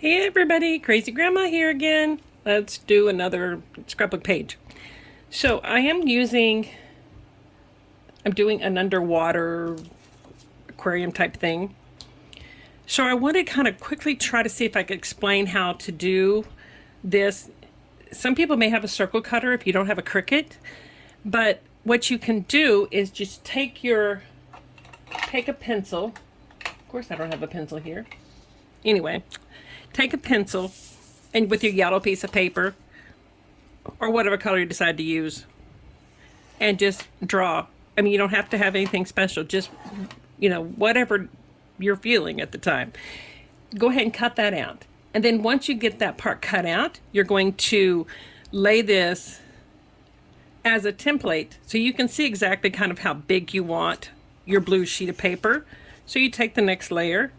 Hey everybody, Crazy Grandma here again. Let's do another scrapbook page. So I'm doing an underwater aquarium type thing. So I want to kind of quickly try to see if I could explain how to do this. Some people may have a circle cutter if you don't have a Cricut, but what you can do is just take a pencil. Of course I don't have a pencil here. Anyway, take a pencil and with your yellow piece of paper or whatever color you decide to use and just draw. I mean, you don't have to have anything special, just, whatever you're feeling at the time. Go ahead and cut that out. And then once you get that part cut out, you're going to lay this as a template so you can see exactly kind of how big you want your blue sheet of paper. So you take the next layer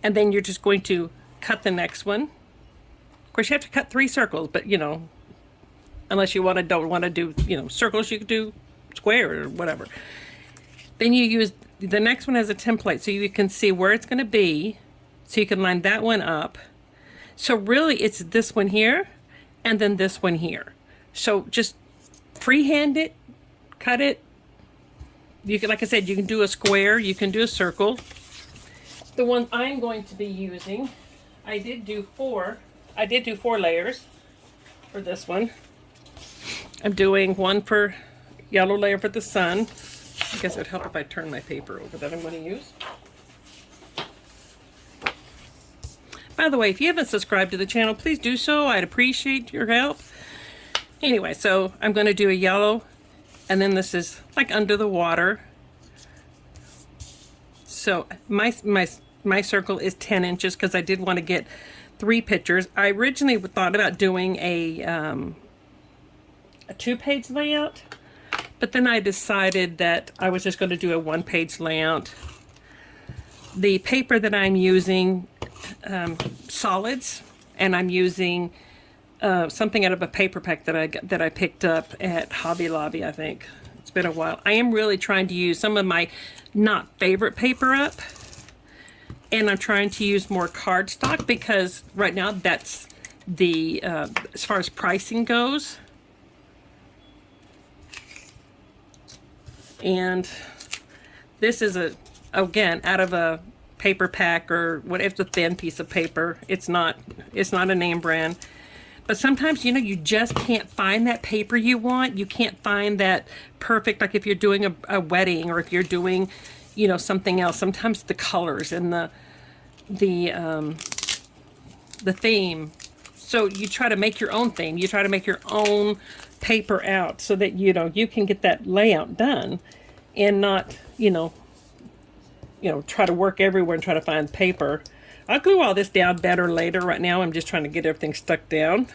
and then you're just going to cut the next one. Of course, you have to cut 3 circles, but unless you don't want to do, circles, you could do square or whatever. Then you use the next one as a template so you can see where it's going to be, so you can line that one up. So really it's this one here and then this one here. So just freehand it, cut it. You can, like I said, you can do a square, you can do a circle. The one I'm going to be using, I did do 4 layers for this one. I'm doing one for yellow layer for the sun. I guess it would help if I turn my paper over that I'm going to use. By the way, if you haven't subscribed to the channel, please do so. I'd appreciate your help. Anyway, so I'm going to do a yellow, and then this is like under the water. So my circle is 10 inches because I did want to get 3 pictures. I originally thought about doing a 2-page layout, but then I decided that I was just going to do a 1-page layout. The paper that I'm using, solids, and I'm using something out of a paper pack that I picked up at Hobby Lobby, I think. It's been a while. I am really trying to use some of my not favorite paper up, and I'm trying to use more cardstock because right now that's the as far as pricing goes. And this is again out of a paper pack, or what, it's a thin piece of paper. It's not a name brand. But sometimes, you just can't find that paper you want. You can't find that perfect, like if you're doing a wedding or if you're doing, something else. Sometimes the colors and the theme. So you try to make your own theme. You try to make your own paper out so that, you can get that layout done and not, try to work everywhere and try to find paper. I'll glue all this down better later. Right now I'm just trying to get everything stuck down.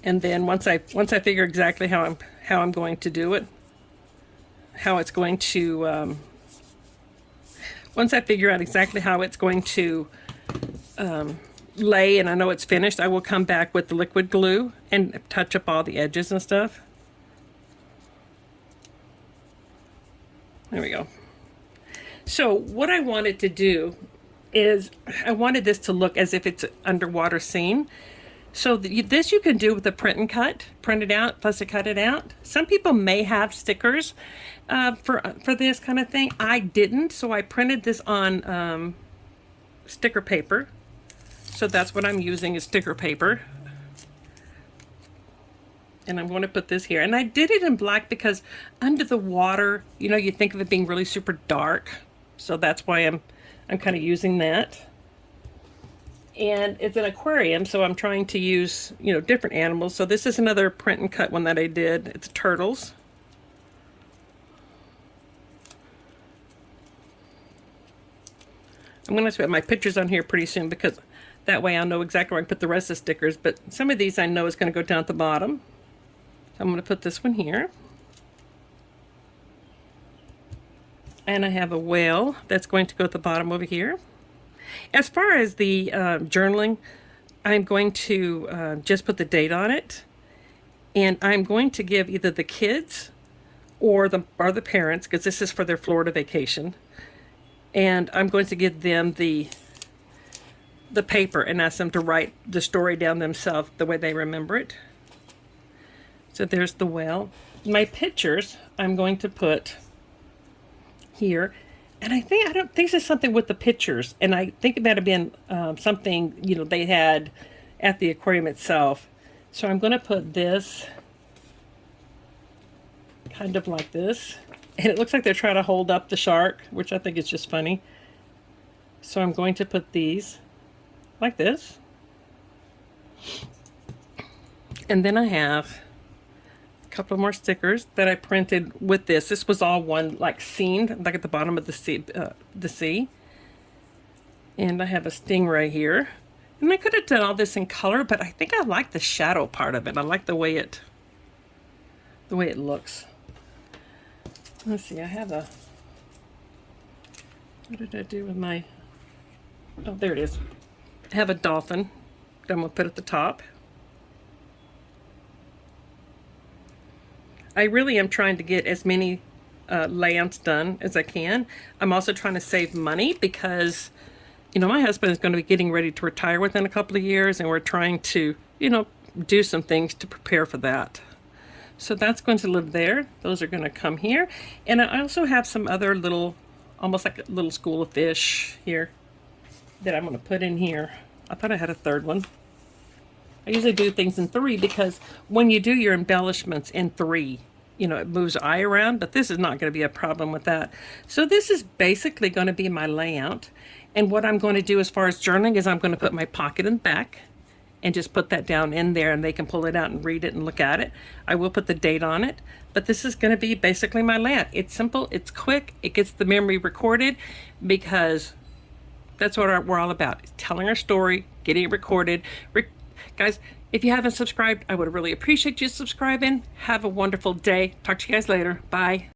And then once I figure exactly how I'm going to do it, how it's going to once I figure out exactly how it's going to lay and I know it's finished, I will come back with the liquid glue and touch up all the edges and stuff. There we go. So what I wanted to do is I wanted this to look as if it's an underwater scene. So this you can do with a print and cut, print it out, plus to cut it out. Some people may have stickers for this kind of thing. I didn't, so I printed this on sticker paper. So that's what I'm using is sticker paper. And I'm going to put this here. And I did it in black because under the water, you think of it being really super dark. So that's why I'm kind of using that. And it's an aquarium, so I'm trying to use, different animals. So this is another print and cut one that I did. It's turtles. I'm going to put my pictures on here pretty soon because that way I'll know exactly where I put the rest of the stickers. But some of these I know is going to go down at the bottom. So I'm going to put this one here. And I have a whale that's going to go at the bottom over here. As far as the journaling, I'm going to just put the date on it. And I'm going to give either the kids or the parents, because this is for their Florida vacation, and I'm going to give them the the paper and ask them to write the story down themselves the way they remember it. So there's the whale. My pictures I'm going to put here. And I don't think there's something with the pictures. And I think it might have been something, you know, they had at the aquarium itself. So I'm going to put this kind of like this. And it looks like they're trying to hold up the shark, which I think is just funny. So I'm going to put these like this. And then I have a couple more stickers that I printed with this. This was all one like scene, like at the bottom of the sea. And I have a stingray here. And I could have done all this in color, but I think I like the shadow part of it. I like the way it looks. Let's see, I have a, what did I do with my, oh, there it is. I have a dolphin that I'm going to put at the top. I really am trying to get as many layouts done as I can. I'm also trying to save money because, you know, my husband is going to be getting ready to retire within a couple of years, and we're trying to, you know, do some things to prepare for that. So that's going to live there. Those are going to come here. And I also have some other little, almost like a little school of fish here that I'm going to put in here. I thought I had a third one. I usually do things in 3 because when you do your embellishments in 3, you know, it moves eye around, but this is not going to be a problem with that. So this is basically going to be my layout. And what I'm going to do as far as journaling is I'm going to put my pocket in the back and just put that down in there, and they can pull it out and read it and look at it. I will put the date on it, but this is going to be basically my layout. It's simple, it's quick, it gets the memory recorded, because that's what we're all about, is telling our story, getting it recorded. Guys, if you haven't subscribed, I would really appreciate you subscribing. Have a wonderful day. Talk to you guys later. Bye.